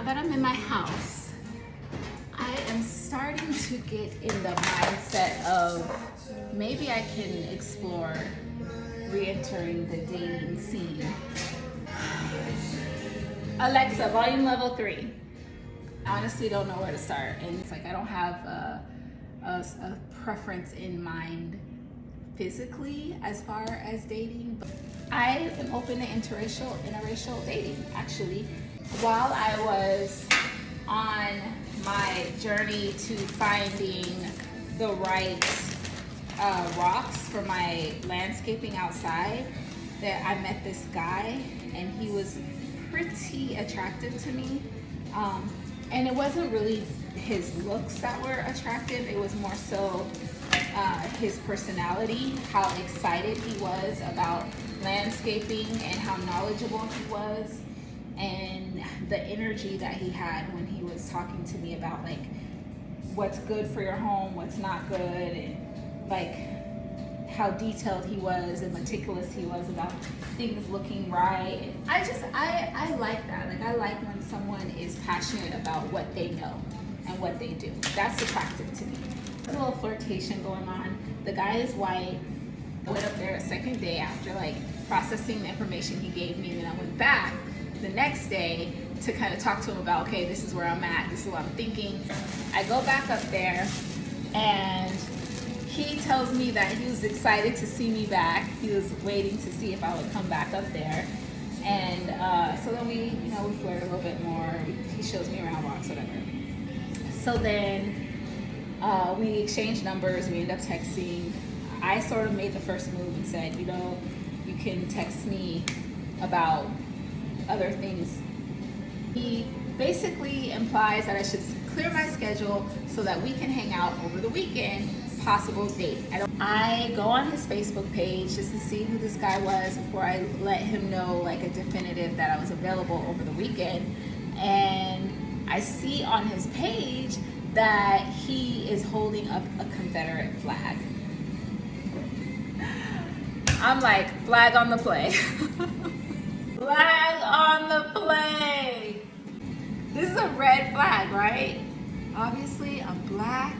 now that I'm in my house, I am starting to get in the mindset of maybe I can explore re-entering the dating scene. Alexa, volume level 3. I honestly don't know where to start, and it's like I don't have a preference in mind physically as far as dating, but I am open to interracial dating. Actually, while I was on my journey to finding the right rocks for my landscaping outside, that I met this guy, and he was pretty attractive to me. And it wasn't really his looks that were attractive, it was more so his personality, how excited he was about landscaping and how knowledgeable he was, and the energy that he had when he was talking to me about like what's good for your home, what's not good, and like how detailed he was and meticulous he was about things looking right. I like that. Like I like when someone is passionate about what they know and what they do. That's attractive to me. A little flirtation going on. The guy is white. I went up there a second day after like processing the information he gave me, and then I went back the next day to kind of talk to him about, okay, this is where I'm at, this is what I'm thinking. I go back up there, and he tells me that he was excited to see me back. He was waiting to see if I would come back up there. And so then we flirt a little bit more. He shows me around rocks, whatever. So then we exchanged numbers, we ended up texting. I sort of made the first move and said, you can text me about other things. He basically implies that I should clear my schedule so that we can hang out over the weekend, possible date. I go on his Facebook page just to see who this guy was before I let him know like a definitive that I was available over the weekend. And I see on his page that he is holding up a Confederate flag. I'm like, flag on the play. Flag on the play. This is a red flag, right? Obviously, I'm black.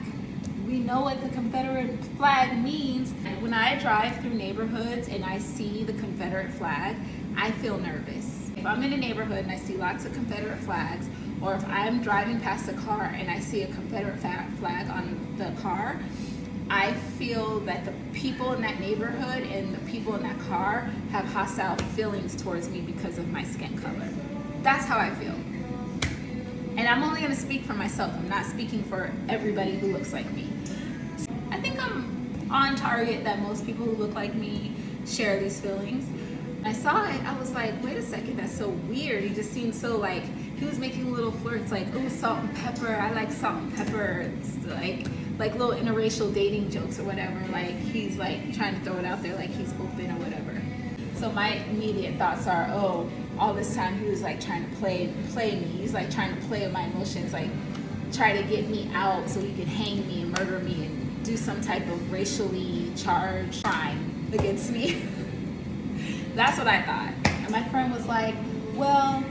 We know what the Confederate flag means. When I drive through neighborhoods and I see the Confederate flag, I feel nervous. If I'm in a neighborhood and I see lots of Confederate flags, or if I'm driving past a car and I see a Confederate flag on the car, I feel that the people in that neighborhood and the people in that car have hostile feelings towards me because of my skin color. That's how I feel. And I'm only gonna speak for myself. I'm not speaking for everybody who looks like me. I think I'm on target that most people who look like me share these feelings. I saw it, I was like, wait a second, that's so weird. He just seemed so like, he was making little flirts like, oh, salt and pepper, I like salt and pepper. It's like little interracial dating jokes or whatever. Like he's like trying to throw it out there like he's open or whatever. So my immediate thoughts are, oh, all this time he was like trying to play me. He's like trying to play with my emotions, like try to get me out so he could hang me and murder me and do some type of racially charged crime against me. That's what I thought. And my friend was like, well,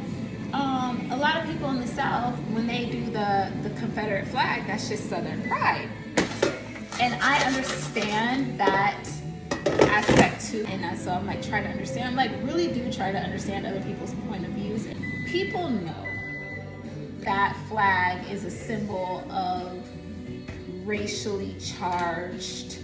a lot of people in the South, when they do the Confederate flag, that's just Southern pride. And I understand that aspect too. And so I'm like trying to understand. I'm like really do try to understand other people's point of views. And people know that flag is a symbol of racially charged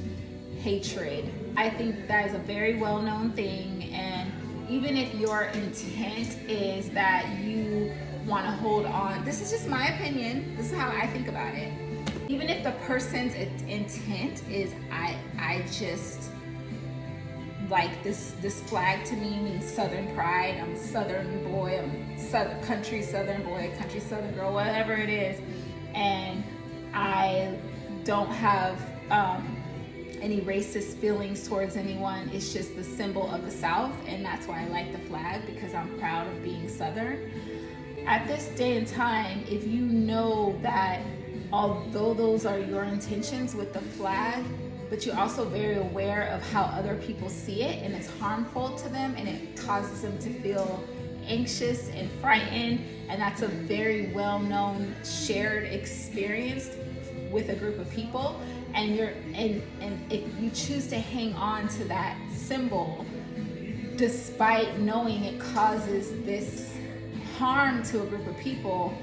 hatred. I think that is a very well-known thing, and even if your intent is that you want to hold on, this is just my opinion, this is how I think about it. Even if the person's intent is I just like this flag to me means Southern pride, I'm a Southern boy, I'm country Southern boy, country Southern girl, whatever it is, and I don't have any racist feelings towards anyone. It's just the symbol of the South, and that's why I like the flag, because I'm proud of being Southern. At this day and time, if you know that although those are your intentions with the flag, but you're also very aware of how other people see it, and it's harmful to them, and it causes them to feel anxious and frightened, and that's a very well-known shared experience with a group of people, and if you choose to hang on to that symbol despite knowing it causes this harm to a group of people,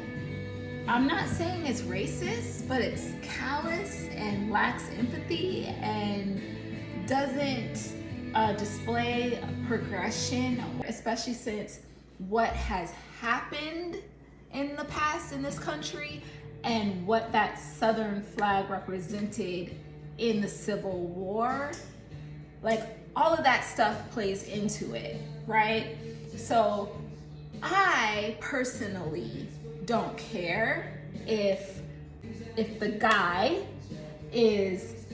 I'm not saying it's racist, but it's callous and lacks empathy and doesn't display progression, especially since what has happened in the past in this country and what that Southern flag represented in the Civil War. Like, all of that stuff plays into it, right? So I personally don't care if the guy is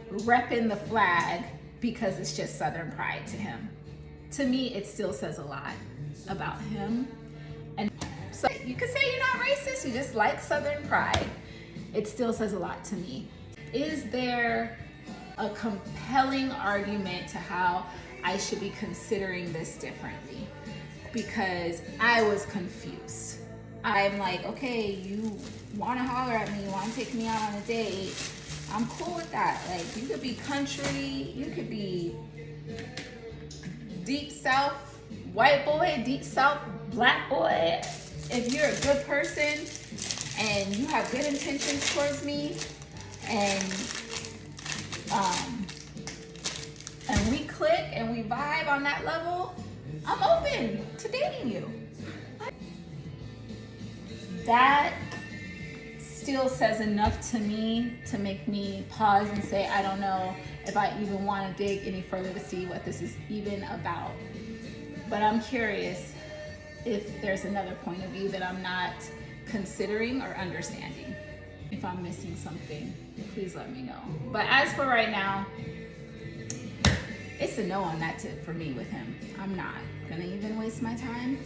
repping the flag because it's just Southern pride to him. To me, it still says a lot about him. And so you could say you're not racist, you just like Southern pride. It still says a lot to me. Is there a compelling argument to how I should be considering this differently? Because I was confused. I'm like, okay, you wanna holler at me, you wanna take me out on a date, I'm cool with that. Like, you could be country, you could be deep South white boy, deep South black boy. If you're a good person and you have good intentions towards me, and we click and we vibe on that level, I'm open to dating you. That still says enough to me to make me pause and say, I don't know if I even want to dig any further to see what this is even about. But I'm curious if there's another point of view that I'm not considering or understanding. If I'm missing something, please let me know. But as for right now, it's a no on that tip for me with him. I'm not gonna even waste my time.